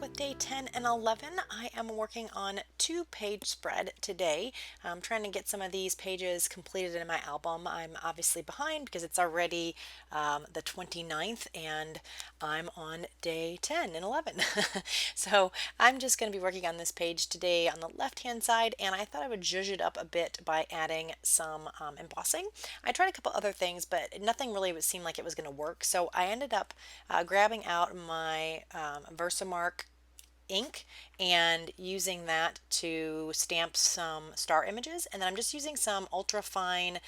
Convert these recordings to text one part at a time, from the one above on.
with day 10 and 11. I am working on 2-page spread today. I'm trying to get some of these pages completed in my album. I'm obviously behind because it's already the 29th and I'm on day 10 and 11. So I'm just going to be working on this page today on the left hand side, and I thought I would zhuzh it up a bit by adding some embossing. I tried a couple other things, but nothing really would seem like it was going to work. So I ended up grabbing out my Versamark ink and using that to stamp some star images, and then I'm just using some ultra fine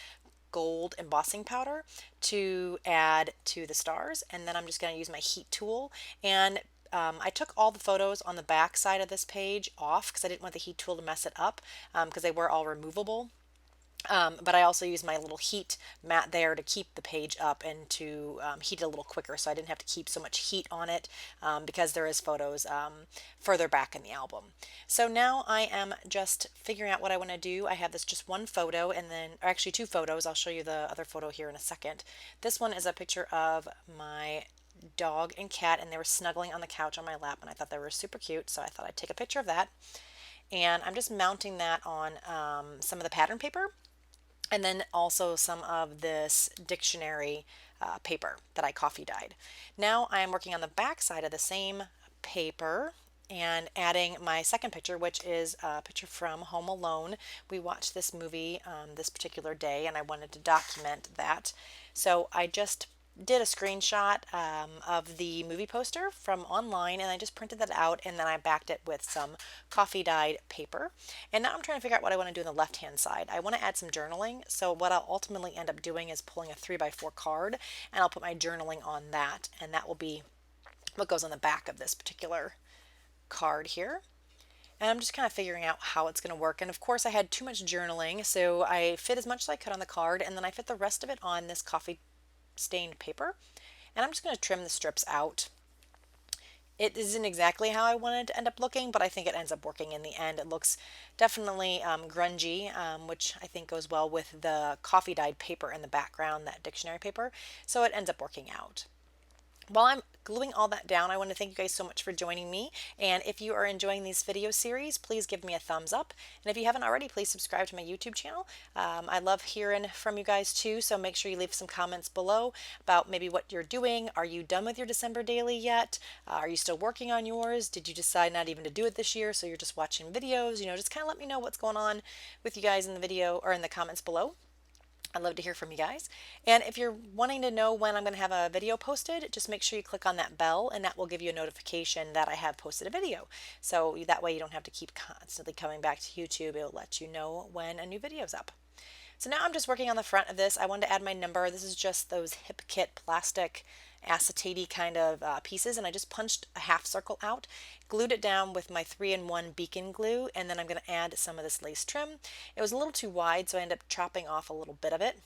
gold embossing powder to add to the stars, and then I'm just going to use my heat tool. And I took all the photos on the back side of this page off because I didn't want the heat tool to mess it up, because they were all removable. But I also used my little heat mat there to keep the page up and to heat it a little quicker, so I didn't have to keep so much heat on it, because there is photos further back in the album. So now I am just figuring out what I want to do. I have this just one photo, and then, or actually two photos. I'll show you the other photo here in a second. This one is a picture of my dog and cat, and they were snuggling on the couch on my lap, and I thought they were super cute, so I thought I'd take a picture of that. And I'm just mounting that on some of the pattern paper, and then also some of this dictionary paper that I coffee dyed. Now I am working on the back side of the same paper and adding my second picture, which is a picture from Home Alone. We watched this movie this particular day, and I wanted to document that. So I just did a screenshot of the movie poster from online, and I just printed that out, and then I backed it with some coffee dyed paper. And now I'm trying to figure out what I want to do on the left hand side. I want to add some journaling, so what I'll ultimately end up doing is pulling a 3x4 card, and I'll put my journaling on that, and that will be what goes on the back of this particular card here. And I'm just kind of figuring out how it's going to work. And of course I had too much journaling, so I fit as much as I could on the card, and then I fit the rest of it on this coffee stained paper, and I'm just going to trim the strips out. It isn't exactly how I wanted to end up looking, but I think it ends up working in the end. It looks definitely grungy, which I think goes well with the coffee dyed paper in the background, that dictionary paper, so it ends up working out. While I'm gluing all that down, I want to thank you guys so much for joining me. And if you are enjoying these video series, please give me a thumbs up. And if you haven't already, please subscribe to my YouTube channel. I love hearing from you guys too, so make sure you leave some comments below about maybe what you're doing. Are you done with your December daily yet? Are you still working on yours? Did you decide not even to do it this year, so you're just watching videos? Just kind of let me know what's going on with you guys in the video or in the comments below. I'd love to hear from you guys. And if you're wanting to know when I'm going to have a video posted, just make sure you click on that bell, and that will give you a notification that I have posted a video. So that way you don't have to keep constantly coming back to YouTube. It'll let you know when a new video is up. So now I'm just working on the front of this. I wanted to add my number. This is just those Hip Kit plastic acetate kind of pieces, and I just punched a half circle out, glued it down with my 3-in-1 beacon glue, and then I'm going to add some of this lace trim. It was a little too wide, so I ended up chopping off a little bit of it,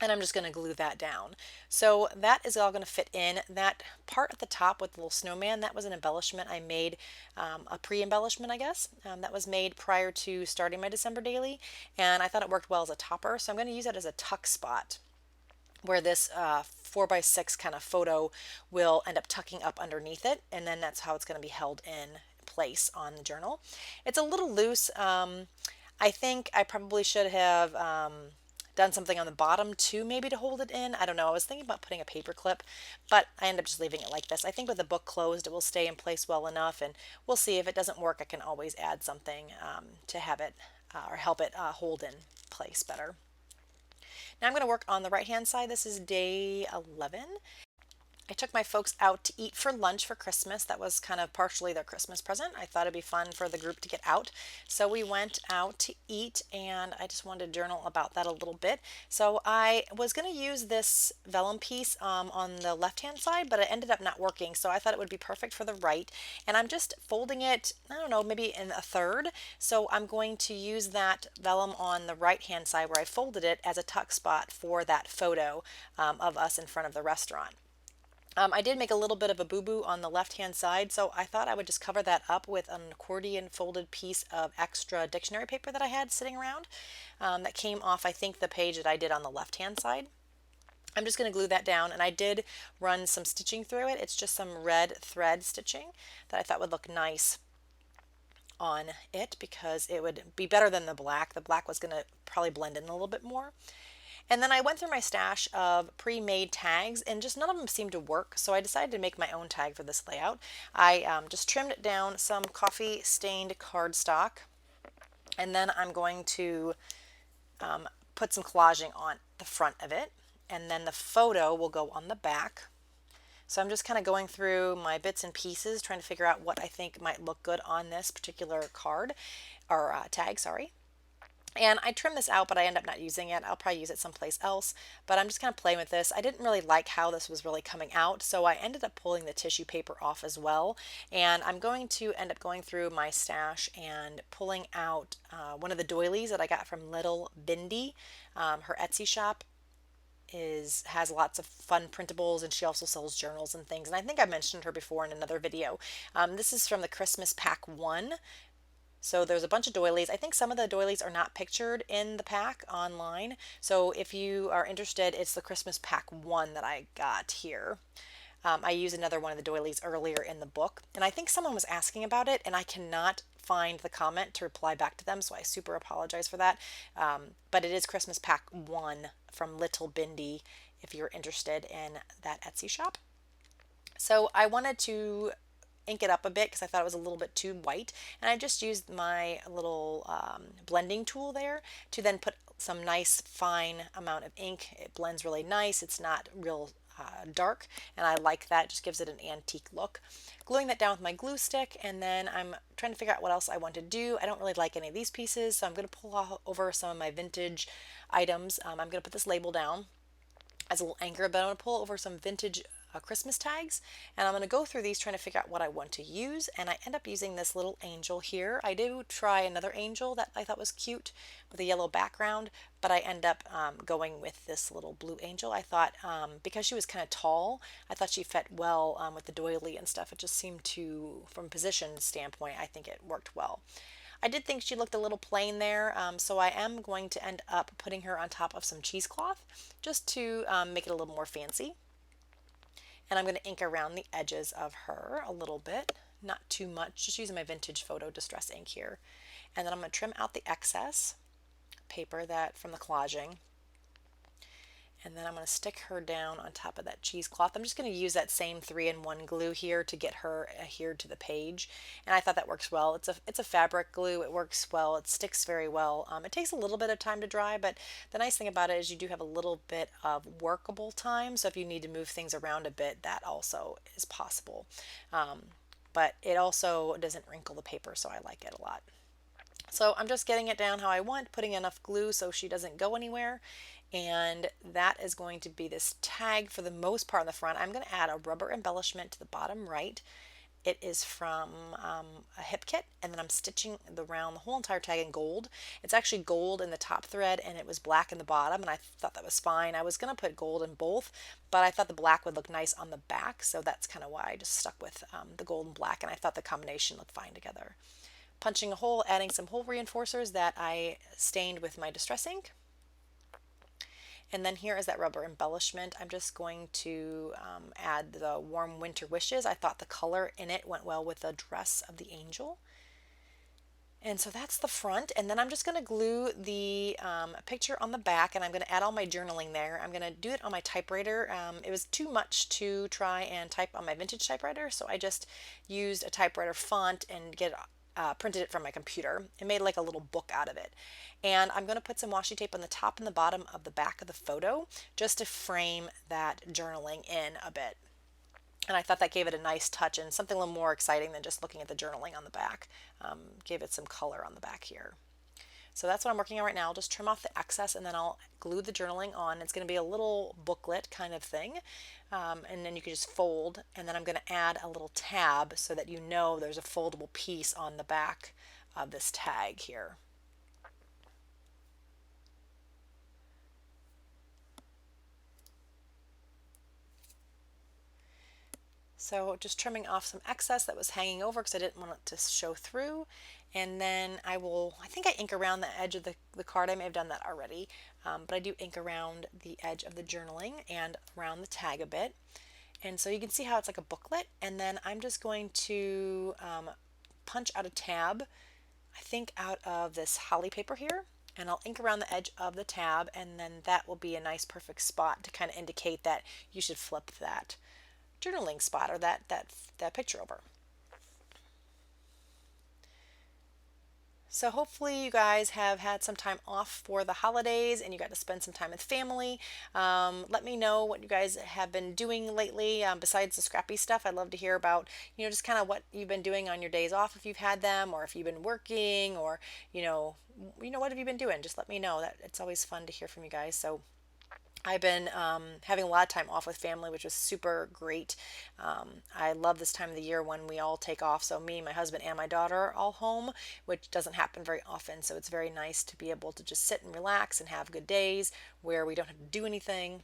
and I'm just going to glue that down. So that is all going to fit in. That part at the top with the little snowman, that was an embellishment I made, a pre-embellishment I guess, that was made prior to starting my December daily, and I thought it worked well as a topper, so I'm going to use it as a tuck spot where this 4x6 kind of photo will end up tucking up underneath it, and then that's how it's going to be held in place on the journal. It's a little loose. I think I probably should have done something on the bottom too, maybe to hold it in. I don't know. I was thinking about putting a paper clip, but I ended up just leaving it like this. I think with the book closed, it will stay in place well enough, and we'll see. If it doesn't work, I can always add something to have it or help it hold in place better. Now I'm going to work on the right hand side. This is day 11. I took my folks out to eat for lunch for Christmas. That was kind of partially their Christmas present. I thought it'd be fun for the group to get out. So we went out to eat, and I just wanted to journal about that a little bit. So I was going to use this vellum piece on the left-hand side, but it ended up not working. So I thought it would be perfect for the right. And I'm just folding it, I don't know, maybe in a third. So I'm going to use that vellum on the right-hand side where I folded it as a tuck spot for that photo of us in front of the restaurant. I did make a little bit of a boo-boo on the left-hand side, so I thought I would just cover that up with an accordion folded piece of extra dictionary paper that I had sitting around that came off, I think, the page that I did on the left-hand side. I'm just going to glue that down, and I did run some stitching through it. It's just some red thread stitching that I thought would look nice on it because it would be better than the black. The black was going to probably blend in a little bit more. And then I went through my stash of pre-made tags and just none of them seemed to work, so I decided to make my own tag for this layout. I just trimmed down some coffee stained cardstock, and then I'm going to put some collaging on the front of it, and then the photo will go on the back. So I'm just kind of going through my bits and pieces, trying to figure out what I think might look good on this particular card, or tag, sorry. And I trimmed this out, but I end up not using it. I'll probably use it someplace else, but I'm just kind of playing with this. I didn't really like how this was really coming out, so I ended up pulling the tissue paper off as well. And I'm going to end up going through my stash and pulling out one of the doilies that I got from Little Bindi. Her Etsy shop has lots of fun printables, and she also sells journals and things. And I think I mentioned her before in another video. This is from the Christmas Pack 1. So there's a bunch of doilies. I think some of the doilies are not pictured in the pack online. So if you are interested, it's the Christmas Pack 1 that I got here. I used another one of the doilies earlier in the book, and I think someone was asking about it, and I cannot find the comment to reply back to them, so I super apologize for that. But it is Christmas Pack 1 from Little Bindi if you're interested in that Etsy shop. So I wanted to ink it up a bit because I thought it was a little bit too white, and I just used my little blending tool there to then put some nice fine amount of ink. It blends really nice. It's not real dark, and I like that. It just gives it an antique look. Gluing that down with my glue stick, and then I'm trying to figure out what else I want to do. I don't really like any of these pieces, so I'm going to pull over some of my vintage items. I'm going to put this label down as a little anchor, but I'm going to pull over some vintage Christmas tags, and I'm going to go through these trying to figure out what I want to use, and I end up using this little angel here. I do try another angel that I thought was cute with a yellow background, but I end up going with this little blue angel. I thought because she was kind of tall, I thought she fit well with the doily and stuff. It just seemed to, from a position standpoint, I think it worked well. I did think she looked a little plain there, so I am going to end up putting her on top of some cheesecloth just to make it a little more fancy. And I'm going to ink around the edges of her a little bit, not too much, just using my vintage photo distress ink here. And then I'm going to trim out the excess paper that from the collaging. And then I'm going to stick her down on top of that cheesecloth. I'm just going to use that same 3-in-1 glue here to get her adhered to the page. And I thought that works well. It's a fabric glue. It works well. It sticks very well. It takes a little bit of time to dry, but the nice thing about it is you do have a little bit of workable time. So if you need to move things around a bit, that also is possible. But it also doesn't wrinkle the paper, so I like it a lot. So I'm just getting it down how I want, putting enough glue so she doesn't go anywhere. And that is going to be this tag for the most part on the front. I'm going to add a rubber embellishment to the bottom right. It is from a hip kit, and then I'm stitching around the whole entire tag in gold. It's actually gold in the top thread, and it was black in the bottom, and I thought that was fine. I was going to put gold in both, but I thought the black would look nice on the back, so that's kind of why I just stuck with the gold and black, and I thought the combination looked fine together. Punching a hole, adding some hole reinforcers that I stained with my distress ink. And then here is that rubber embellishment. I'm just going to add the warm winter wishes. I thought the color in it went well with the dress of the angel. And so that's the front, and then I'm just going to glue the picture on the back, and I'm going to add all my journaling there. I'm going to do it on my typewriter. It was too much to try and type on my vintage typewriter, so I just used a typewriter font and printed it from my computer and made like a little book out of it. And I'm going to put some washi tape on the top and the bottom of the back of the photo just to frame that journaling in a bit. And I thought that gave it a nice touch and something a little more exciting than just looking at the journaling on the back. Gave it some color on the back here. So that's what I'm working on right now. I'll just trim off the excess and then I'll glue the journaling on. It's going to be a little booklet kind of thing. And then you can just fold, and then I'm going to add a little tab so that you know there's a foldable piece on the back of this tag here. So So just trimming off some excess that was hanging over because I didn't want it to show through. And then I think I ink around the edge of the card. I may have done that already, but I do ink around the edge of the journaling and around the tag a bit. And so you can see how it's like a booklet. And then I'm just going to punch out a tab, I think out of this holly paper here, and I'll ink around the edge of the tab, and then that will be a nice perfect spot to kind of indicate that you should flip that journaling spot or that picture over. So hopefully you guys have had some time off for the holidays and you got to spend some time with family. Let me know what you guys have been doing lately besides the scrappy stuff. I'd love to hear about, just kind of what you've been doing on your days off if you've had them, or if you've been working, or, what have you been doing? Just let me know. That it's always fun to hear from you guys. So I've been having a lot of time off with family, which was super great. I love this time of the year when we all take off. So me, my husband, and my daughter are all home, which doesn't happen very often. So it's very nice to be able to just sit and relax and have good days where we don't have to do anything.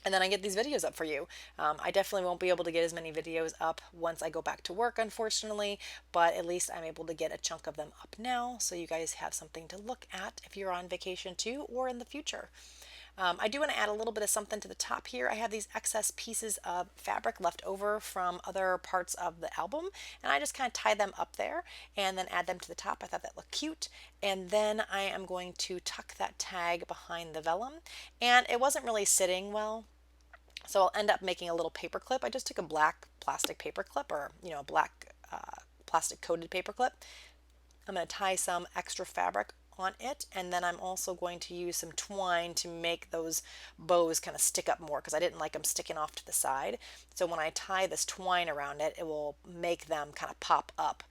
And then I get these videos up for you. I definitely won't be able to get as many videos up once I go back to work, unfortunately, but at least I'm able to get a chunk of them up now, so you guys have something to look at if you're on vacation too, or in the future. I do want to add a little bit of something to the top here. I have these excess pieces of fabric left over from other parts of the album, and I just kind of tie them up there and then add them to the top. I thought that looked cute. And then I am going to tuck that tag behind the vellum, and it wasn't really sitting well, so I'll end up making a little paper clip. I just took a black plastic paper clip, or a black plastic coated paper clip. I'm going to tie some extra fabric on it, and then I'm also going to use some twine to make those bows kind of stick up more, because I didn't like them sticking off to the side. So when I tie this twine around it, it will make them kind of pop up,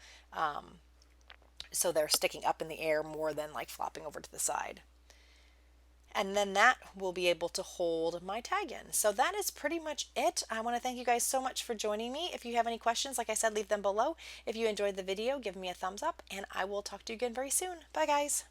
so they're sticking up in the air more than like flopping over to the side. And then that will be able to hold my tag in. So that is pretty much it. I want to thank you guys so much for joining me. If you have any questions, like I said, leave them below. If you enjoyed the video, give me a thumbs up, and I will talk to you again very soon. Bye guys.